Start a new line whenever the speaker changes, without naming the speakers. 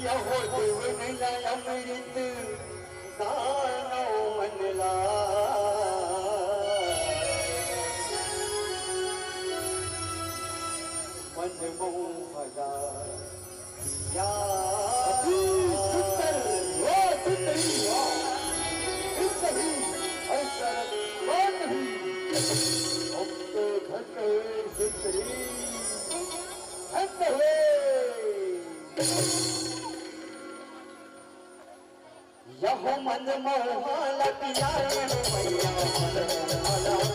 यहो देवनला अमृत दानो मनला मन मोहला या सुंदर वो सुंदरी हो सुंदरी ऐसा कौन ही अब तो घटे सुंदरी अंधे यह मन मोहला पिया मैया मन मोहला